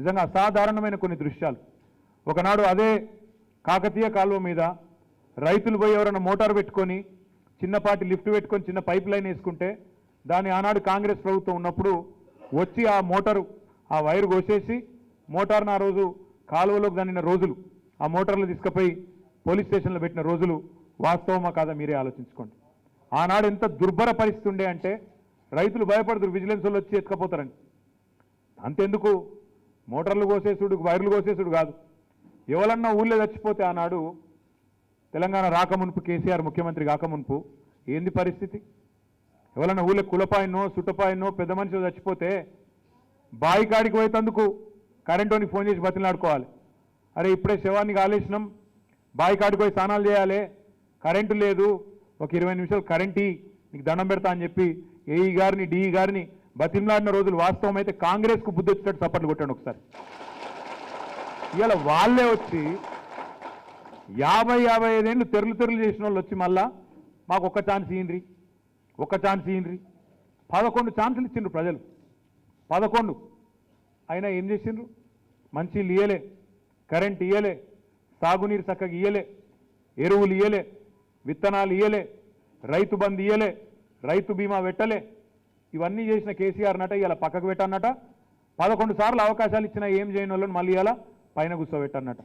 నిజంగా అసాధారణమైన కొన్ని దృశ్యాలు. ఒకనాడు అదే కాకతీయ కాలువ మీద రైతులు పోయి ఎవరైనా మోటార్ పెట్టుకొని చిన్నపాటి లిఫ్ట్ పెట్టుకొని చిన్న పైప్ లైన్ వేసుకుంటే దాన్ని ఆనాడు కాంగ్రెస్ ప్రభుత్వం ఉన్నప్పుడు వచ్చి ఆ మోటారు ఆ వైరు కోసేసి మోటార్ను ఆ రోజు కాలువలోకి దానిన రోజులు ఆ మోటార్లు తీసుకుపోయి పోలీస్ స్టేషన్లో పెట్టిన రోజులు వాస్తవమా కాదా మీరే ఆలోచించుకోండి. ఆనాడు ఎంత దుర్భర పరిస్థితి ఉండే అంటే రైతులు భయపడుతున్నారు విజిలెన్స్ వాళ్ళు వచ్చి ఎత్తుకపోతారని. అంతెందుకు మోటార్లు కోసేసుడు వైర్లు కోసేసుడు కాదు, ఎవరన్నా ఊళ్ళో చచ్చిపోతే ఆనాడు తెలంగాణ రాకమునుపు కేసీఆర్ ముఖ్యమంత్రి కాకమునుపు ఏంది పరిస్థితి? ఎవరన్నా ఊళ్ళో కులపాయనో సుట్టపాయనో పెద్ద మనిషి చచ్చిపోతే బావి కాడికి పోయేందుకు కరెంటుని ఫోన్ చేసి బతిలాడుకోవాలి. అరే ఇప్పుడే శవాన్ని కాలేసినాం, బావి కాడికి పోయి స్నానాలు చేయాలి, కరెంటు లేదు, ఒక 20 నిమిషాలు కరెంటు నీకు దండం పెడతా అని చెప్పి ఏఈ గారిని డిఈ గారిని బతిమలాడిన రోజులు వాస్తవం. అయితే కాంగ్రెస్కు బుద్ధి వచ్చేటట్టు చప్పట్లు కొట్టాడు ఒకసారి. ఇవాళ వాళ్ళే వచ్చి 50-55 ఏళ్ళు తెరులు చేసిన వాళ్ళు వచ్చి మళ్ళా మాకు ఒక్క ఛాన్స్ ఇయ్యండి 11 ఛాన్సులు ఇచ్చిండ్రు ప్రజలు, 11. అయినా ఏం చేసిండ్రు? మంచిలు ఇయ్యలే, కరెంట్ ఇయ్యలే, సాగునీరు చక్కగా ఇయ్యలే, ఎరువులు ఇయ్యలే, విత్తనాలు ఇయ్యలే, రైతు బంధు ఇయ్యలే, రైతు బీమా పెట్టలే. ఇవన్నీ చేసిన కేసీఆర్ నట ఇలా పక్కకు పెట్టన్నట. 11 సార్లు అవకాశాలు ఇచ్చినా ఏం చేయని వాళ్ళని మళ్ళీ ఇలా పైన కూర్చోబెట్టన్నట.